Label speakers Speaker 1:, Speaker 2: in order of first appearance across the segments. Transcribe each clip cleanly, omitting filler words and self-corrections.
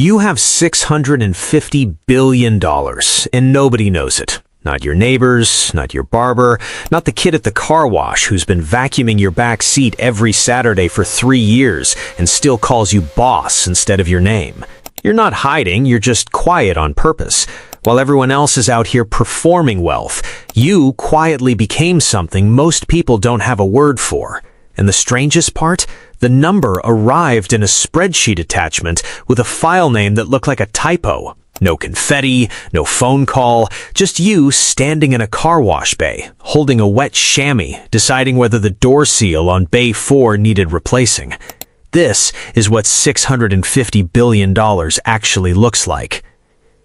Speaker 1: You have $650 billion, and nobody knows it. Not your neighbors, not your barber, not the kid at the car wash who's been vacuuming your back seat every Saturday for 3 years and still calls you boss instead of your name. You're not hiding, you're just quiet on purpose. While everyone else is out here performing wealth, you quietly became something most people don't have a word for. And the strangest part? The number arrived in a spreadsheet attachment with a file name that looked like a typo. No confetti, no phone call, just you standing in a car wash bay, holding a wet chamois, deciding whether the door seal on Bay 4 needed replacing. This is what $650 billion actually looks like.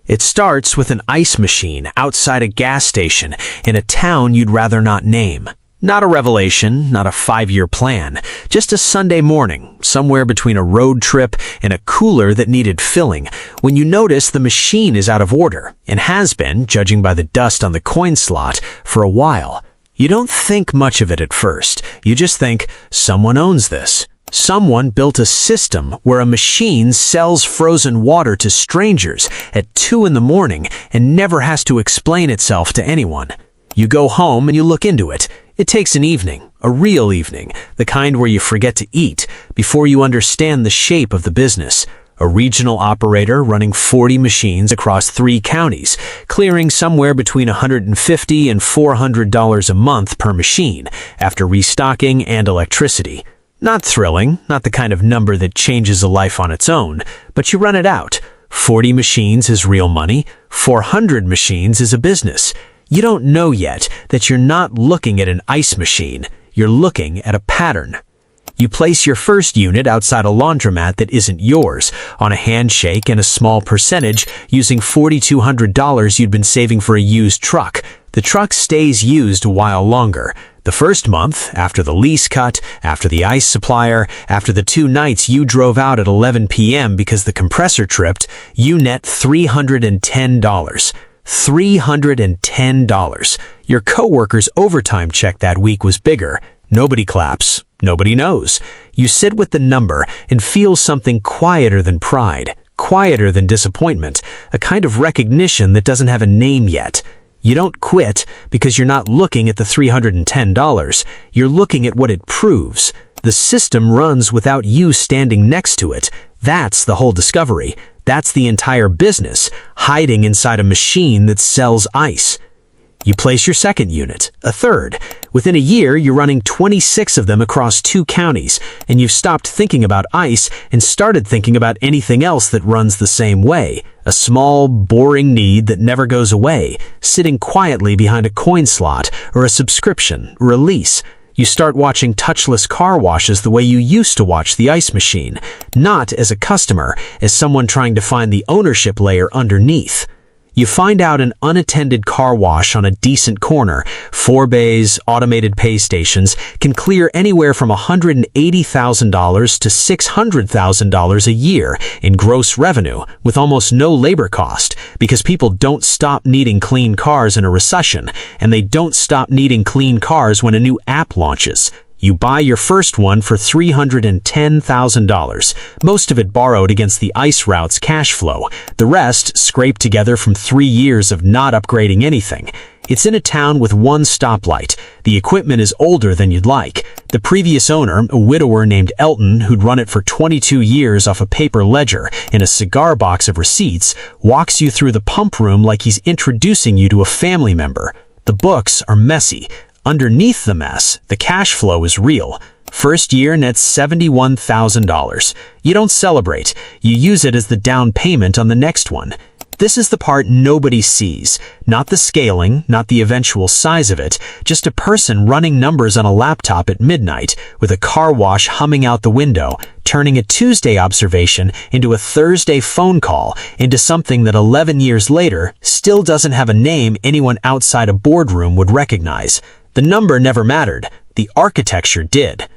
Speaker 1: It starts with an ice machine outside a gas station in a town you'd rather not name. Not a revelation, not a 5-year plan, just a Sunday morning, somewhere between a road trip and a cooler that needed filling, when you notice the machine is out of order, and has been, judging by the dust on the coin slot, for a while. You don't think much of it at first. You just think, someone owns this. Someone built a system where a machine sells frozen water to strangers at 2 in the morning and never has to explain itself to anyone. You go home and you look into it. It takes an evening, a real evening, the kind where you forget to eat, before you understand the shape of the business. A regional operator running 40 machines across 3 counties, clearing somewhere between $150 and $400 a month per machine, after restocking and electricity. Not thrilling, not the kind of number that changes a life on its own, but you run it out. 40 machines is real money, 400 machines is a business. You don't know yet that you're not looking at an ice machine, you're looking at a pattern. You place your first unit outside a laundromat that isn't yours, on a handshake and a small percentage, using $4,200 you'd been saving for a used truck. The truck stays used a while longer. The first month, after the lease cut, after the ice supplier, after the 2 nights you drove out at 11 p.m. because the compressor tripped, you net $310. $310. Your coworker's overtime check that week was bigger. Nobody claps. Nobody knows. You sit with the number and feel something quieter than pride, quieter than disappointment, a kind of recognition that doesn't have a name yet. You don't quit because you're not looking at the $310. You're looking at what it proves. The system runs without you standing next to it. That's the whole discovery. That's the entire business, hiding inside a machine that sells ice. You place your second unit, a third. Within a year, you're running 26 of them across 2 counties, and you've stopped thinking about ice and started thinking about anything else that runs the same way. A small, boring need that never goes away, sitting quietly behind a coin slot or a subscription or a lease. You start watching touchless car washes the way you used to watch the ice machine, not as a customer, as someone trying to find the ownership layer underneath. You find out an unattended car wash on a decent corner, 4 bays, automated pay stations, can clear anywhere from $180,000 to $600,000 a year in gross revenue with almost no labor cost, because people don't stop needing clean cars in a recession, and they don't stop needing clean cars when a new app launches. You buy your first one for $310,000, most of it borrowed against the ice route's cash flow, the rest scraped together from 3 years of not upgrading anything. It's in a town with 1 stoplight. The equipment is older than you'd like. The previous owner, a widower named Elton, who'd run it for 22 years off a paper ledger in a cigar box of receipts, walks you through the pump room like he's introducing you to a family member. The books are messy. Underneath the mess, the cash flow is real. First year nets $71,000. You don't celebrate. You use it as the down payment on the next one. This is the part nobody sees. Not the scaling, not the eventual size of it, just a person running numbers on a laptop at midnight with a car wash humming out the window, turning a Tuesday observation into a Thursday phone call, into something that 11 years later still doesn't have a name anyone outside a boardroom would recognize. The number never mattered. The architecture did.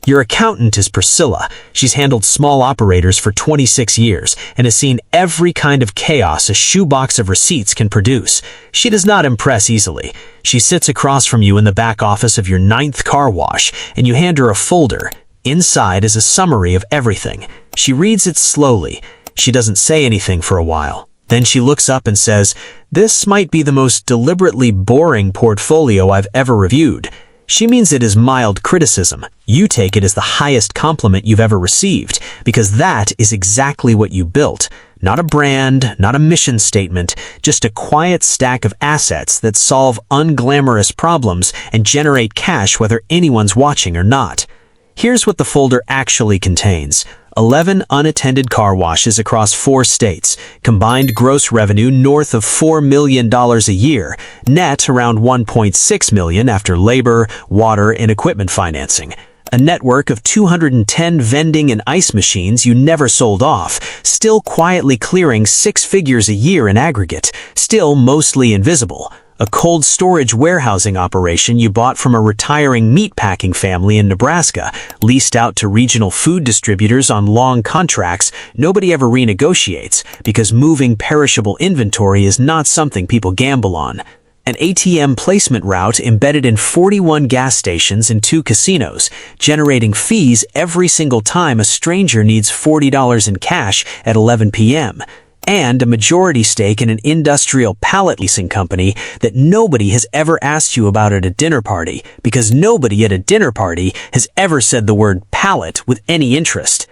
Speaker 1: Your accountant is Priscilla. She's handled small operators for 26 years and has seen every kind of chaos a shoebox of receipts can produce. She does not impress easily. She sits across from you in the back office of your 9th car wash, and you hand her a folder. Inside is a summary of everything. She reads it slowly. She doesn't say anything for a while. Then she looks up and says, "This might be the most deliberately boring portfolio I've ever reviewed." She means it as mild criticism. You take it as the highest compliment you've ever received, because that is exactly what you built. Not a brand, not a mission statement, just a quiet stack of assets that solve unglamorous problems and generate cash whether anyone's watching or not. Here's what the folder actually contains. 11 unattended car washes across 4 states, combined gross revenue north of $4 million a year, net around $1.6 million after labor, water, and equipment financing. A network of 210 vending and ice machines you never sold off, still quietly clearing 6 figures a year in aggregate, still mostly invisible. A cold storage warehousing operation you bought from a retiring meatpacking family in Nebraska, leased out to regional food distributors on long contracts nobody ever renegotiates because moving perishable inventory is not something people gamble on. An ATM placement route embedded in 41 gas stations and 2 casinos, generating fees every single time a stranger needs $40 in cash at 11 p.m., and a majority stake in an industrial pallet leasing company that nobody has ever asked you about at a dinner party, because nobody at a dinner party has ever said the word pallet with any interest.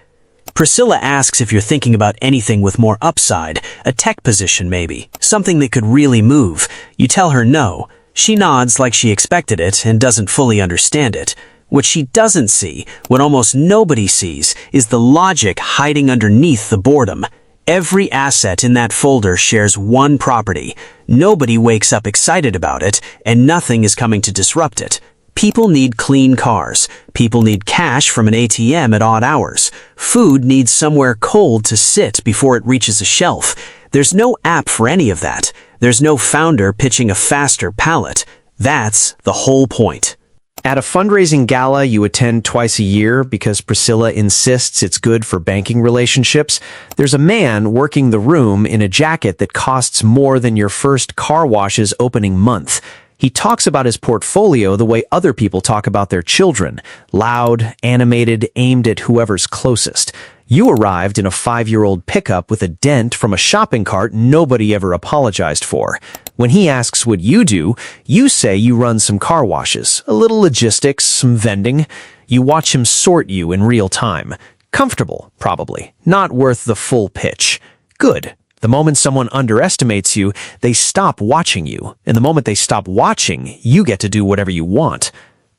Speaker 1: Priscilla asks if you're thinking about anything with more upside, a tech position maybe, something that could really move. You tell her no. She nods like she expected it and doesn't fully understand it. What she doesn't see, what almost nobody sees, is the logic hiding underneath the boredom. Every asset in that folder shares one property. Nobody wakes up excited about it, and nothing is coming to disrupt it. People need clean cars. People need cash from an ATM at odd hours. Food needs somewhere cold to sit before it reaches a shelf. There's no app for any of that. There's no founder pitching a faster pallet. That's the whole point.
Speaker 2: At a fundraising gala you attend twice a year because Priscilla insists it's good for banking relationships, there's a man working the room in a jacket that costs more than your first car wash's opening month. He talks about his portfolio the way other people talk about their children, loud, animated, aimed at whoever's closest. You arrived in a 5-year-old pickup with a dent from a shopping cart nobody ever apologized for. When he asks what you do, you say you run some car washes, a little logistics, some vending. You watch him sort you in real time. Comfortable, probably. Not worth the full pitch. Good. The moment someone underestimates you, they stop watching you. And the moment they stop watching, you get to do whatever you want.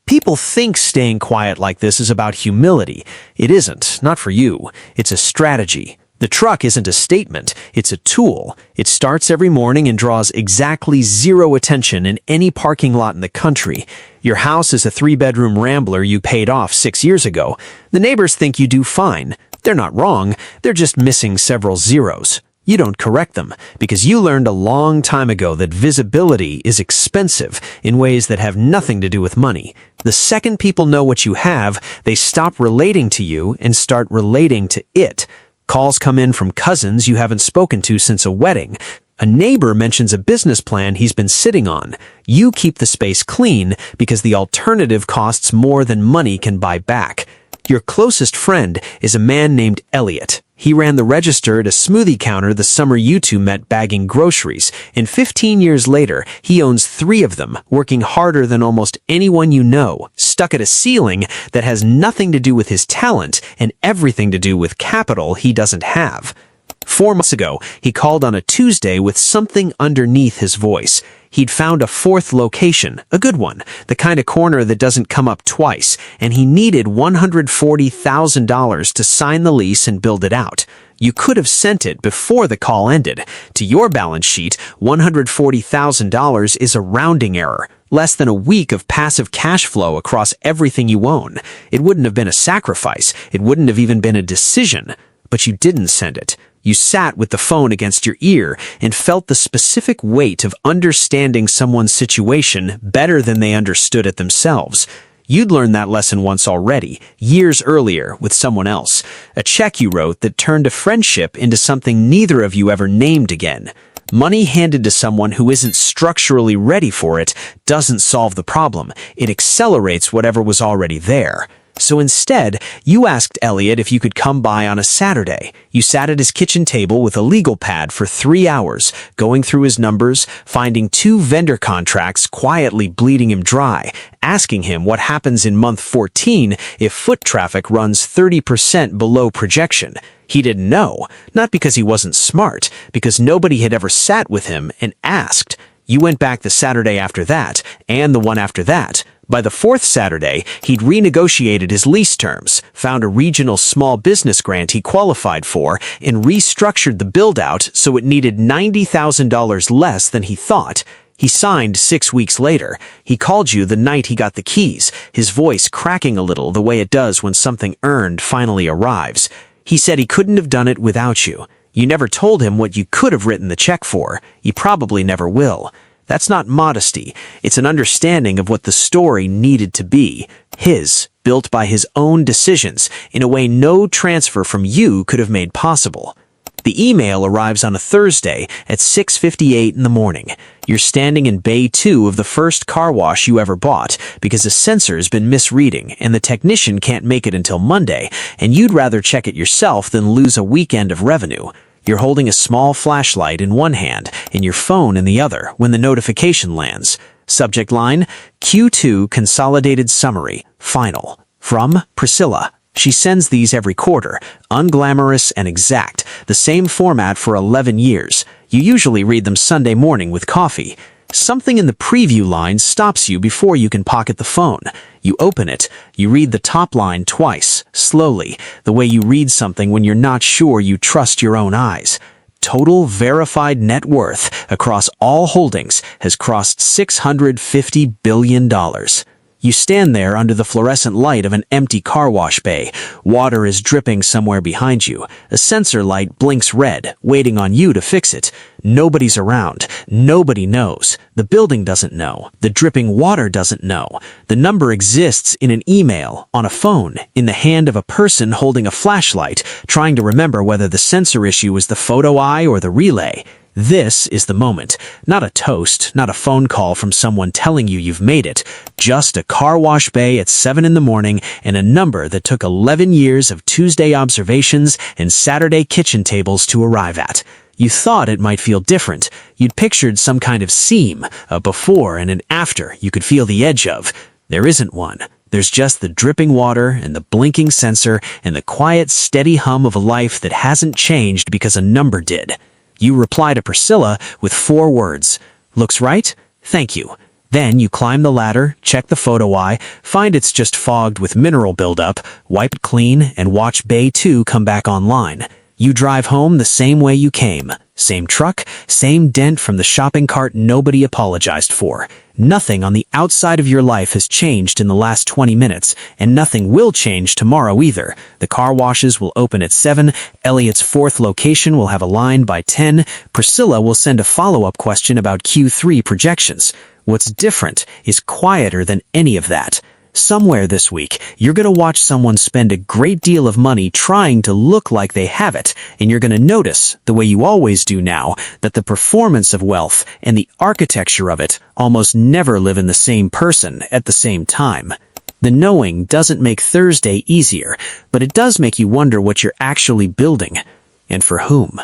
Speaker 2: People think staying quiet like this is about humility. It isn't, not for you. It's a strategy. The truck isn't a statement, it's a tool. It starts every morning and draws exactly 0 attention in any parking lot in the country. Your house is a 3-bedroom rambler you paid off 6 years ago. The neighbors think you do fine. They're not wrong, they're just missing several zeros. You don't correct them, because you learned a long time ago that visibility is expensive in ways that have nothing to do with money. The second people know what you have, they stop relating to you and start relating to it. Calls come in from cousins you haven't spoken to since a wedding. A neighbor mentions a business plan he's been sitting on. You keep the space clean because the alternative costs more than money can buy back. Your closest friend is a man named Elliot. He ran the register at a smoothie counter the summer you two met bagging groceries, and 15 years later, he owns 3 of them, working harder than almost anyone you know, stuck at a ceiling that has nothing to do with his talent and everything to do with capital he doesn't have. 4 months ago, he called on a Tuesday with something underneath his voice. He'd found a 4th location, a good one, the kind of corner that doesn't come up twice, and he needed $140,000 to sign the lease and build it out. You could have sent it before the call ended. To your balance sheet, $140,000 is a rounding error, less than a week of passive cash flow across everything you own. It wouldn't have been a sacrifice. It wouldn't have even been a decision. But you didn't send it. You sat with the phone against your ear and felt the specific weight of understanding someone's situation better than they understood it themselves. You'd learned that lesson once already, years earlier, with someone else. A check you wrote that turned a friendship into something neither of you ever named again. Money handed to someone who isn't structurally ready for it doesn't solve the problem. It accelerates whatever was already there. So instead, you asked Elliot if you could come by on a Saturday. You sat at his kitchen table with a legal pad for 3 hours, going through his numbers, finding 2 vendor contracts, quietly bleeding him dry, asking him what happens in month 14 if foot traffic runs 30% below projection. He didn't know, not because he wasn't smart, because nobody had ever sat with him and asked. You went back the Saturday after that, and the one after that. By the 4th Saturday, he'd renegotiated his lease terms, found a regional small business grant he qualified for, and restructured the build-out so it needed $90,000 less than he thought. He signed 6 weeks later. He called you the night he got the keys, his voice cracking a little the way it does when something earned finally arrives. He said he couldn't have done it without you. You never told him what you could have written the check for. You probably never will. That's not modesty. It's an understanding of what the story needed to be. His, built by his own decisions, in a way no transfer from you could have made possible. The email arrives on a Thursday at 6:58 in the morning. You're standing in bay 2 of the first car wash you ever bought because a sensor's been misreading and the technician can't make it until Monday, and you'd rather check it yourself than lose a weekend of revenue. You're holding a small flashlight in one hand and your phone in the other when the notification lands. Subject line, Q2 Consolidated Summary, Final. From Priscilla. She sends these every quarter, unglamorous and exact, the same format for 11 years. You usually read them Sunday morning with coffee. Something in the preview line stops you before you can pocket the phone. You open it. You read the top line twice, slowly, the way you read something when you're not sure you trust your own eyes. Total verified net worth across all holdings has crossed $650 billion. You stand there under the fluorescent light of an empty car wash bay. Water is dripping somewhere behind you. A sensor light blinks red, waiting on you to fix it. Nobody's around. Nobody knows. The building doesn't know. The dripping water doesn't know. The number exists in an email, on a phone, in the hand of a person holding a flashlight, trying to remember whether the sensor issue was the photo eye or the relay. This is the moment. Not a toast, not a phone call from someone telling you you've made it. Just a car wash bay at 7 in the morning and a number that took 11 years of Tuesday observations and Saturday kitchen tables to arrive at. You thought it might feel different. You'd pictured some kind of seam, a before and an after you could feel the edge of. There isn't one. There's just the dripping water and the blinking sensor and the quiet, steady hum of a life that hasn't changed because a number did. You reply to Priscilla with 4 words. Looks right? Thank you. Then you climb the ladder, check the photo eye, find it's just fogged with mineral buildup, wipe it clean, and watch Bay 2 come back online. You drive home the same way you came. Same truck, same dent from the shopping cart nobody apologized for. Nothing on the outside of your life has changed in the last 20 minutes, and nothing will change tomorrow either. The car washes will open at 7, Elliot's 4th location will have a line by 10, Priscilla will send a follow-up question about Q3 projections. What's different is quieter than any of that. Somewhere this week, you're going to watch someone spend a great deal of money trying to look like they have it, and you're going to notice, the way you always do now, that the performance of wealth and the architecture of it almost never live in the same person at the same time. The knowing doesn't make Thursday easier, but it does make you wonder what you're actually building, and for whom.